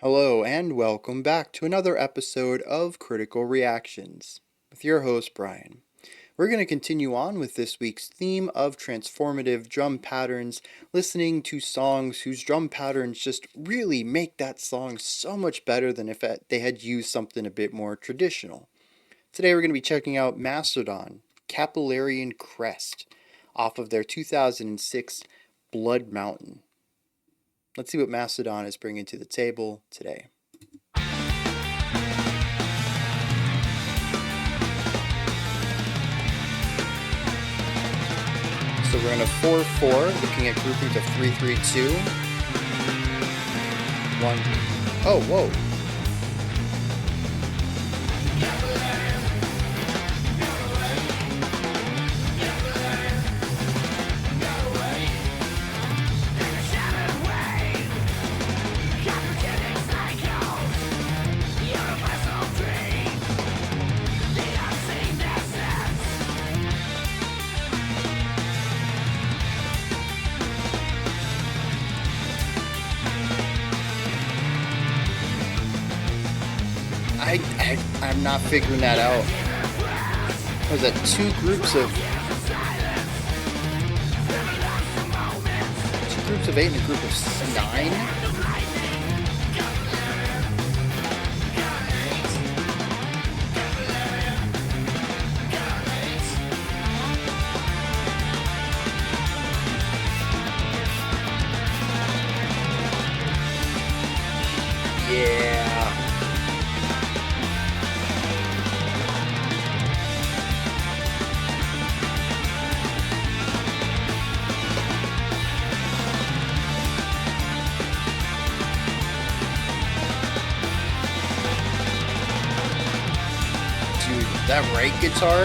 Hello, and welcome back to another episode of Critical Reactions with your host, Bryan. We're going to continue on with this week's theme of transformative drum patterns, listening to songs whose drum patterns just really make that song so much better than if they had used something a bit more traditional. Today we're going to be checking out Mastodon, Capillarian Crest, off of their 2006 Blood Mountain. Let's see what Mastodon is bringing to the table today. So we're in a 4-4, looking at groupings of 3-3-2. 1. Oh, whoa. I'm not figuring that out. Was that two groups of 8 and a group of 9? Yeah. That right guitar?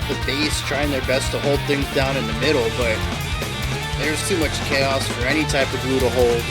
The bass trying their best to hold things down in the middle, but there's too much chaos for any type of glue to hold.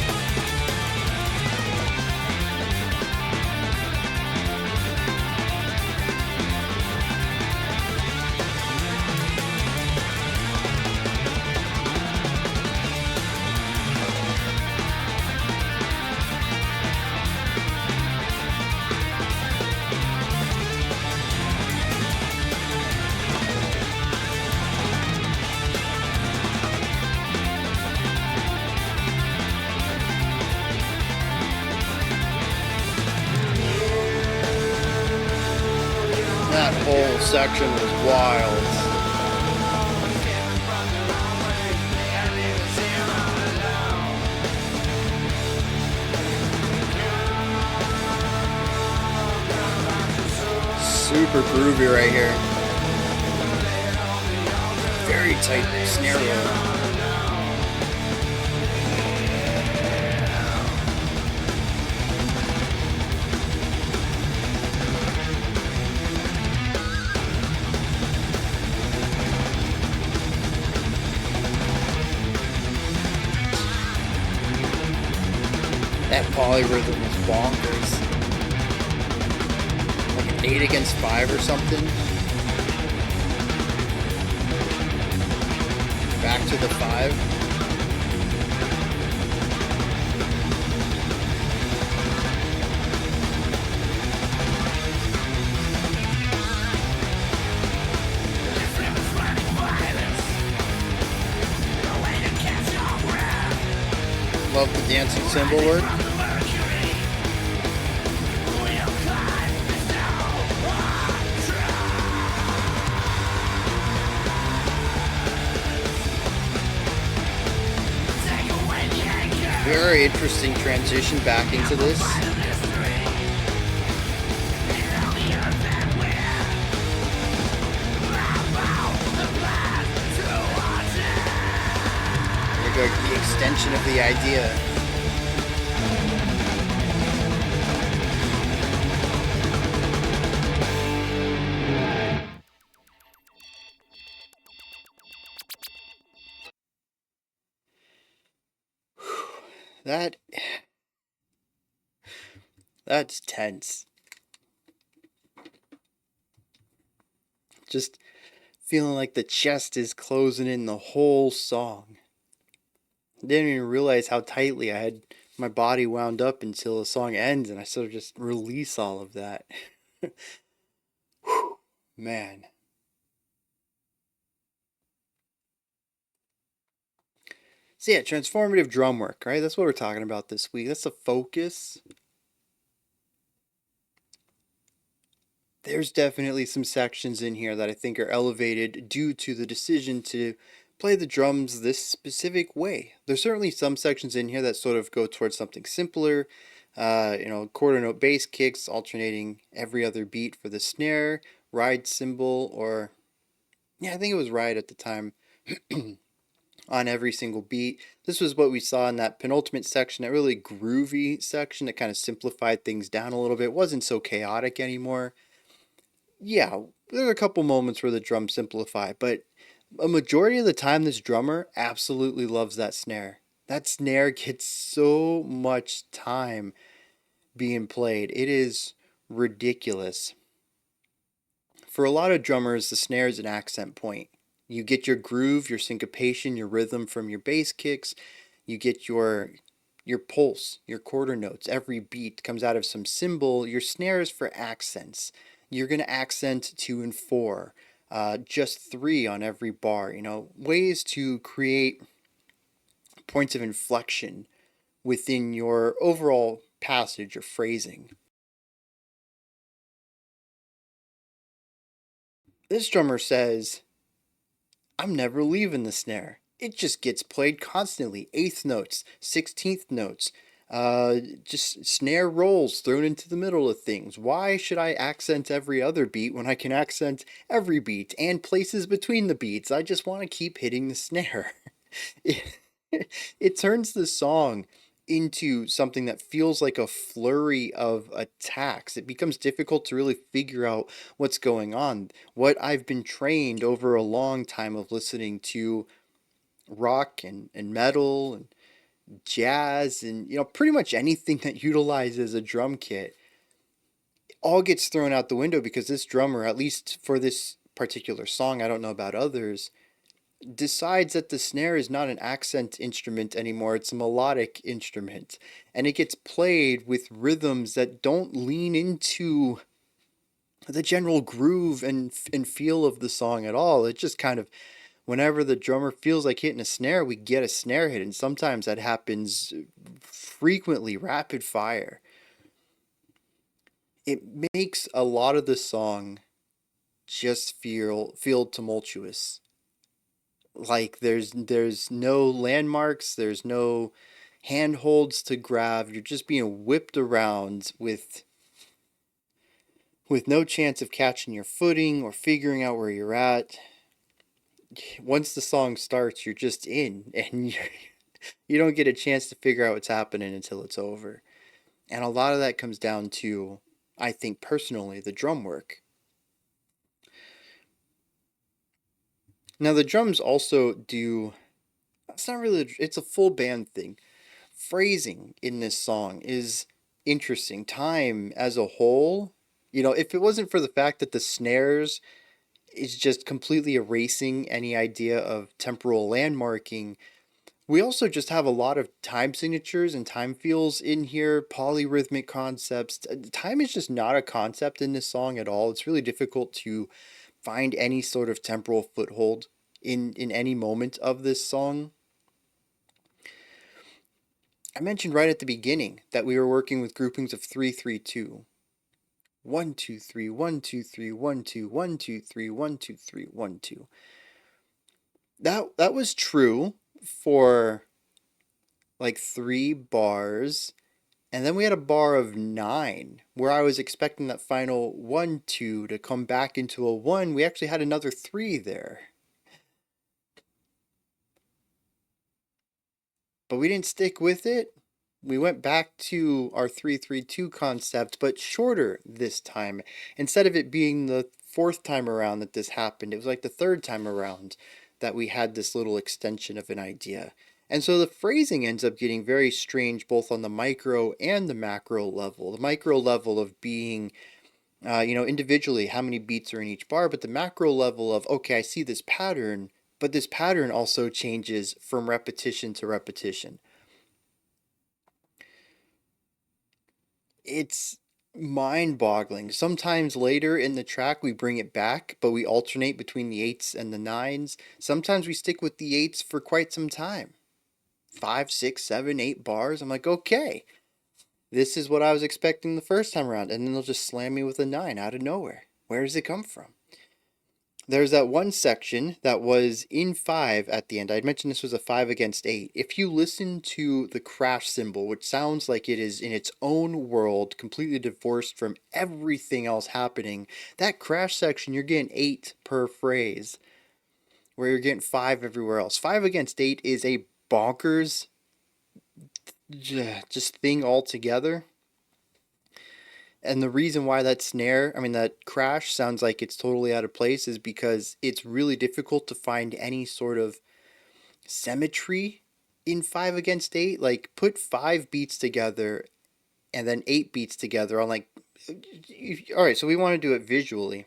That whole section was wild. Super groovy right here. Very tight snare roll. That polyrhythm was bonkers. Like an 8 against 5 or something. Back to the 5. Love the dancing cymbal work. Very interesting transition back into this. There you go, the extension of the idea. That that's tense. Just feeling like the chest is closing in the whole song. Didn't even realize how tightly I had my body wound up until the song ends and I sort of just release all of that. Whew, man. So yeah, transformative drum work, right? That's what we're talking about this week. That's the focus. There's definitely some sections in here that I think are elevated due to the decision to play the drums this specific way. There's certainly some sections in here that sort of go towards something simpler, quarter note bass kicks alternating every other beat for the snare, ride cymbal, or yeah, I think it was ride at the time on every single beat. This was what we saw in that penultimate section, that really groovy section that kind of simplified things down a little bit. It wasn't so chaotic anymore. Yeah, there are a couple moments where the drums simplify, but a majority of the time, this drummer absolutely loves that snare. That snare gets so much time being played. It is ridiculous. For a lot of drummers, the snare is an accent point. You get your groove, your syncopation, your rhythm from your bass kicks. You get your pulse, your quarter notes. Every beat comes out of some cymbal. Your snare is for accents. You're going to accent 2 and 4, just 3 on every bar. Ways to create points of inflection within your overall passage or phrasing. This drummer says, I'm never leaving the snare. It just gets played constantly. Eighth notes, 16th notes, just snare rolls thrown into the middle of things. Why should I accent every other beat when I can accent every beat and places between the beats? I just want to keep hitting the snare. It, it turns the song into something that feels like a flurry of attacks. It becomes difficult to really figure out what's going on. What I've been trained over a long time of listening to rock and metal and jazz and pretty much anything that utilizes a drum kit all gets thrown out the window because this drummer, at least for this particular song, I don't know about others, decides that the snare is not an accent instrument anymore, it's a melodic instrument. And it gets played with rhythms that don't lean into the general groove and feel of the song at all. It just kind of, whenever the drummer feels like hitting a snare, we get a snare hit. And sometimes that happens frequently, rapid fire. It makes a lot of the song just feel tumultuous. Like there's no landmarks, there's no handholds to grab. You're just being whipped around with no chance of catching your footing or figuring out where you're at. Once the song starts, you're just in, and you don't get a chance to figure out what's happening until it's over. And a lot of that comes down to, I think personally, the drum work. Now the drums also do, it's not really, it's a full band thing. Phrasing in this song is interesting. Time as a whole, if it wasn't for the fact that the snares is just completely erasing any idea of temporal landmarking, we also just have a lot of time signatures and time feels in here, polyrhythmic concepts. Time is just not a concept in this song at all. It's really difficult to find any sort of temporal foothold in any moment of this song. I mentioned right at the beginning that we were working with groupings of 3-3-2. 1-2-3, 1-2-3, 1-2, 1-2-3, 1-2-3, 1-2. That was true for like 3 bars, and then we had a bar of 9 where I was expecting that final 1-2 to come back into a 1. We actually had another 3 there. But we didn't stick with it. We went back to our 3-3-2 concept, but shorter this time. Instead of it being the 4th time around that this happened, it was like the 3rd time around that we had this little extension of an idea. And so the phrasing ends up getting very strange both on the micro and the macro level. The micro level of being, individually how many beats are in each bar, but the macro level of, okay, I see this pattern, but this pattern also changes from repetition to repetition. It's mind-boggling. Sometimes later in the track we bring it back, but we alternate between the eights and the nines. Sometimes we stick with the eights for quite some time. 5, 6, 7, 8 bars. I'm like, okay, this is what I was expecting the first time around. And then they'll just slam me with a 9 out of nowhere. Where does it come from? There's that one section that was in 5 at the end. I mentioned this was a 5 against 8. If you listen to the crash cymbal, which sounds like it is in its own world, completely divorced from everything else happening, that crash section, you're getting 8 per phrase, where you're getting 5 everywhere else. 5 against 8 is a bonkers just thing altogether. And the reason why that crash sounds like it's totally out of place is because it's really difficult to find any sort of symmetry in 5 against 8. Like, put 5 beats together and then 8 beats together on, like, all right, so we want to do it visually.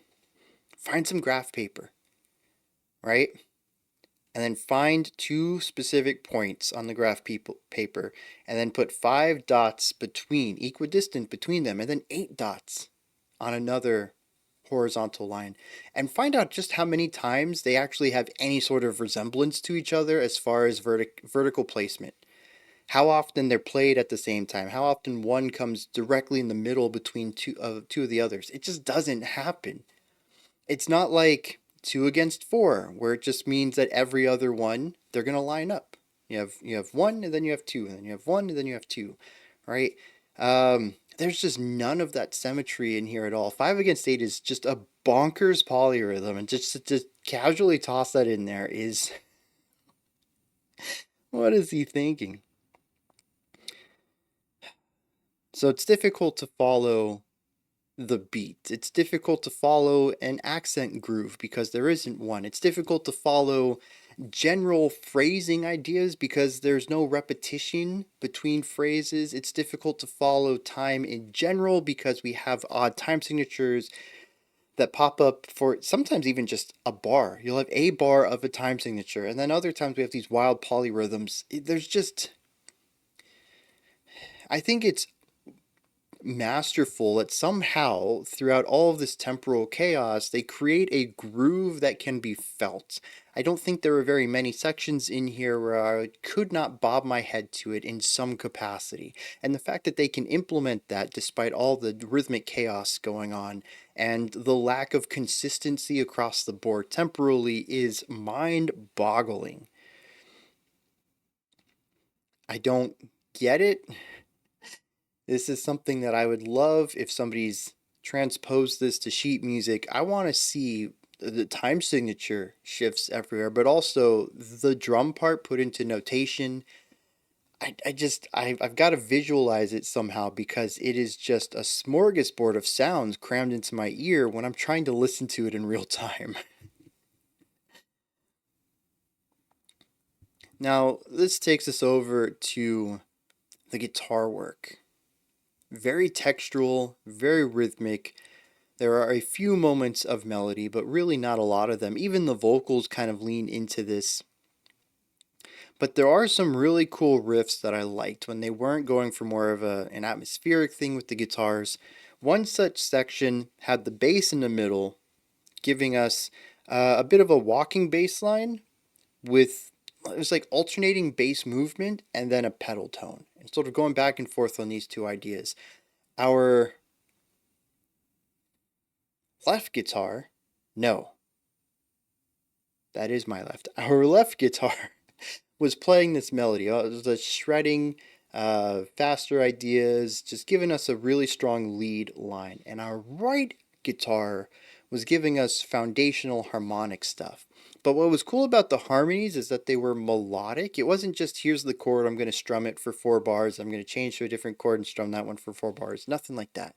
Find some graph paper, right? And then find 2 specific points on the graph paper, and then put 5 dots equidistant between them, and then 8 dots on another horizontal line, and find out just how many times they actually have any sort of resemblance to each other as far as vertical placement. How often they're played at the same time, how often one comes directly in the middle between two of the others. It just doesn't happen. It's not like 2 against 4, where it just means that every other one, they're going to line up. You have 1, and then you have 2, and then you have 1, and then you have 2, right? There's just none of that symmetry in here at all. 5 against 8 is just a bonkers polyrhythm, and just to casually toss that in there is... what is he thinking? So it's difficult to follow the beat. It's difficult to follow an accent groove because there isn't one. It's difficult to follow general phrasing ideas because there's no repetition between phrases. It's difficult to follow time in general because we have odd time signatures that pop up for sometimes even just a bar. You'll have a bar of a time signature, and then other times we have these wild polyrhythms. There's just... I think it's masterful that somehow throughout all of this temporal chaos they create a groove that can be felt. I don't think there are very many sections in here where I could not bob my head to it in some capacity, and the fact that they can implement that despite all the rhythmic chaos going on and the lack of consistency across the board temporally is mind-boggling. I don't get it. This is something that I would love if somebody's transposed this to sheet music. I want to see the time signature shifts everywhere, but also the drum part put into notation. I've got to visualize it somehow because it is just a smorgasbord of sounds crammed into my ear when I'm trying to listen to it in real time. Now, this takes us over to the guitar work. Very textural, very rhythmic. There are a few moments of melody, but really not a lot of them. Even the vocals kind of lean into this. But there are some really cool riffs that I liked when they weren't going for more of an atmospheric thing with the guitars. One such section had the bass in the middle, giving us a bit of a walking bass line with... it was like alternating bass movement and then a pedal tone, and sort of going back and forth on these two ideas. Our left guitar, no, that is my left. Our left guitar was playing this melody. It was a shredding, faster ideas, just giving us a really strong lead line. And our right guitar was giving us foundational harmonic stuff. But what was cool about the harmonies is that they were melodic. It wasn't just, here's the chord, I'm going to strum it for 4 bars, I'm going to change to a different chord and strum that one for 4 bars. Nothing like that.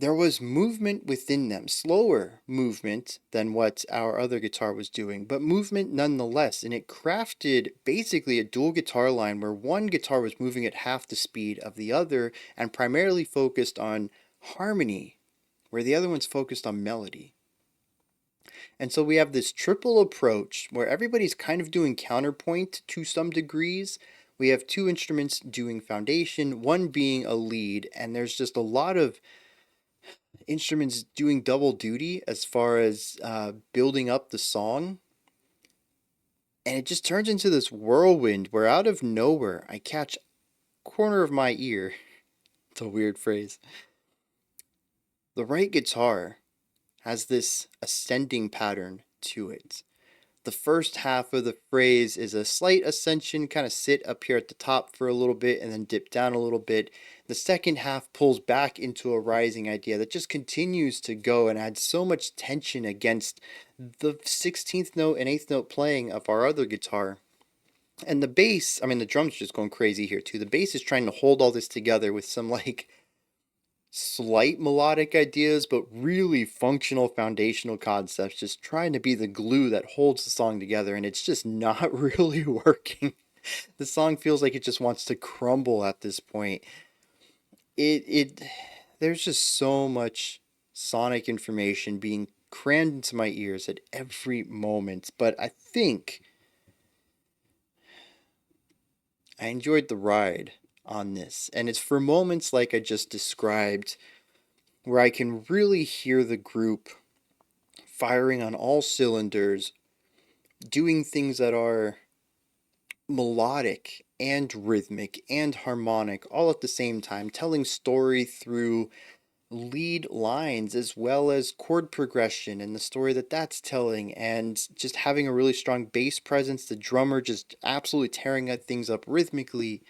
there was movement within them, slower movement than what our other guitar was doing, but movement nonetheless. And it crafted basically a dual guitar line where one guitar was moving at half the speed of the other and primarily focused on harmony, where the other one's focused on melody. And so we have this triple approach where everybody's kind of doing counterpoint to some degrees. We have two instruments doing foundation, one being a lead, and there's just a lot of instruments doing double duty as far as building up the song. And it just turns into this whirlwind where out of nowhere I catch corner of my ear. It's a weird phrase. The right guitar has this ascending pattern to it. The first half of the phrase is a slight ascension, kind of sit up here at the top for a little bit and then dip down a little bit. The second half pulls back into a rising idea that just continues to go and adds so much tension against the 16th note and 8th note playing of our other guitar. And the bass, I mean, the drums are just going crazy here too. The bass is trying to hold all this together with some like slight melodic ideas, but really functional foundational concepts, just trying to be the glue that holds the song together, and it's just not really working. The song feels like it just wants to crumble at this point. It there's just so much sonic information being crammed into my ears at every moment, but I think I enjoyed the ride on this, and it's for moments like I just described where I can really hear the group firing on all cylinders, doing things that are melodic and rhythmic and harmonic all at the same time, telling story through lead lines as well as chord progression and the story that that's telling, and just having a really strong bass presence, the drummer just absolutely tearing things up rhythmically.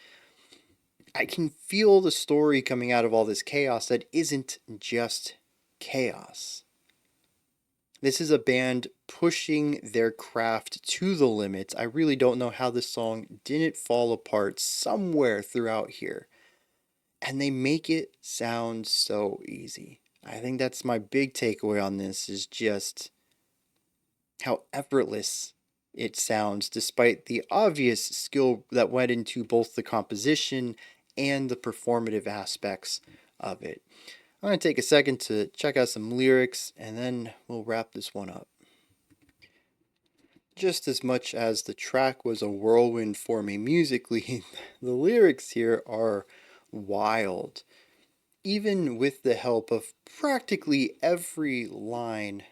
I can feel the story coming out of all this chaos that isn't just chaos. This is a band pushing their craft to the limits. I really don't know how this song didn't fall apart somewhere throughout here. And they make it sound so easy. I think that's my big takeaway on this, is just how effortless it sounds despite the obvious skill that went into both the composition and the performative aspects of it. I'm going to take a second to check out some lyrics and then we'll wrap this one up. Just as much as the track was a whirlwind for me musically, the lyrics here are wild. Even with the help of practically every line.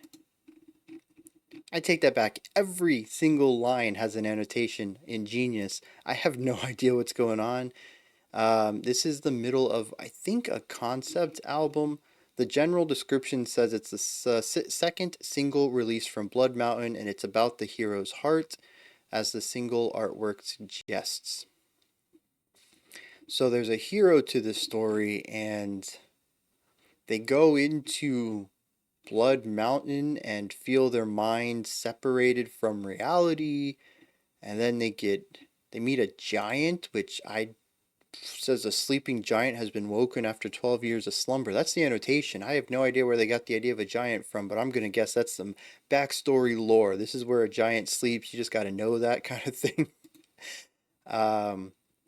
I take that back. Every single line has an annotation in Genius. I have no idea what's going on. This is the middle of, I think, a concept album. The general description says it's the second single released from Blood Mountain, and it's about the hero's heart, as the single artwork suggests. So there's a hero to this story, and they go into Blood Mountain and feel their mind separated from reality, and then they meet a giant, which I says a sleeping giant has been woken after 12 years of slumber. That's the annotation. I have no idea where they got the idea of a giant from, but I'm going to guess that's some backstory lore. This is where a giant sleeps. You just got to know that kind of thing.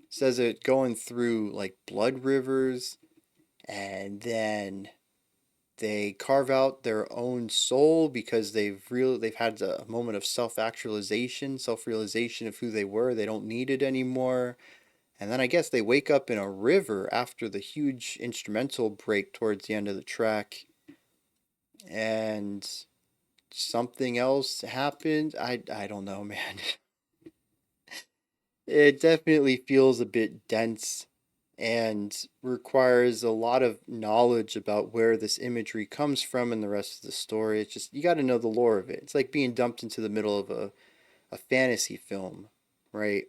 Says it going through like blood rivers, and then they carve out their own soul because they've had a moment of self-actualization, self-realization of who they were. They don't need it anymore. And then I guess they wake up in a river after the huge instrumental break towards the end of the track. And something else happened. I don't know, man. It definitely feels a bit dense and requires a lot of knowledge about where this imagery comes from and the rest of the story. It's just, you got to know the lore of it. It's like being dumped into the middle of a fantasy film, right?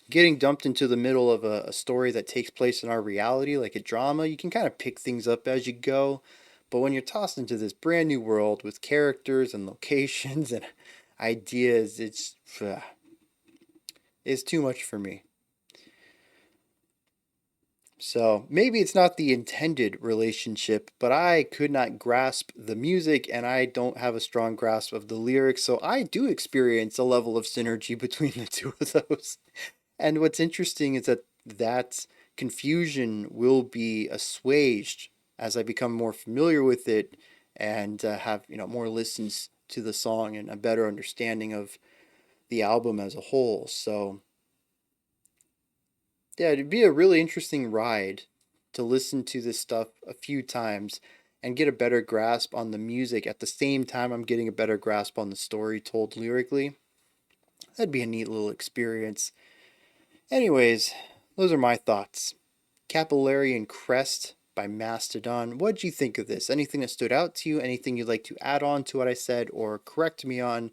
Getting dumped into the middle of a story that takes place in our reality, like a drama, you can kind of pick things up as you go. But when you're tossed into this brand new world with characters and locations and ideas, it's too much for me. So maybe it's not the intended relationship, but I could not grasp the music and I don't have a strong grasp of the lyrics. So I do experience a level of synergy between the two of those. And what's interesting is that confusion will be assuaged as I become more familiar with it and have more listens to the song and a better understanding of the album as a whole. So yeah, it'd be a really interesting ride to listen to this stuff a few times and get a better grasp on the music at the same time I'm getting a better grasp on the story told lyrically. That'd be a neat little experience. Anyways, those are my thoughts. Capillarian Crest by Mastodon. What'd you think of this? Anything that stood out to you? Anything you'd like to add on to what I said or correct me on?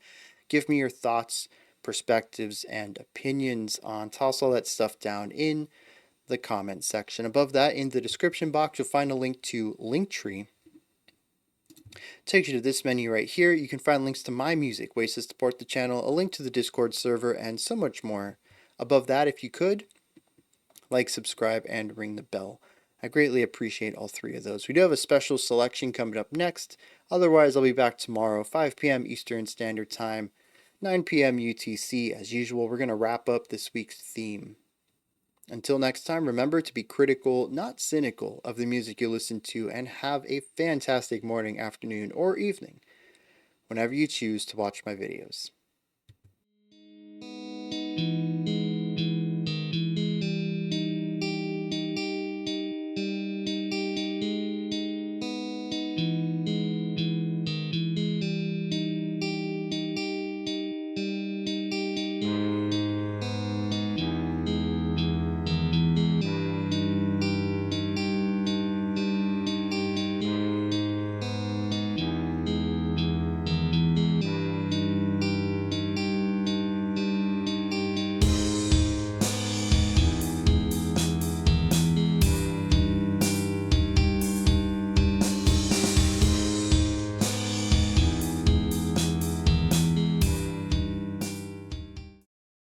Give me your thoughts, perspectives, and opinions on. Toss all that stuff down in the comment section. Above that, in the description box, you'll find a link to Linktree. Takes you to this menu right here. You can find links to my music, ways to support the channel, a link to the Discord server, and so much more. Above that, if you could, like, subscribe, and ring the bell. I greatly appreciate all three of those. We do have a special selection coming up next. Otherwise, I'll be back tomorrow, 5 p.m. Eastern Standard Time, 9 p.m. UTC. As usual, we're going to wrap up this week's theme. Until next time, remember to be critical, not cynical, of the music you listen to, and have a fantastic morning, afternoon, or evening whenever you choose to watch my videos.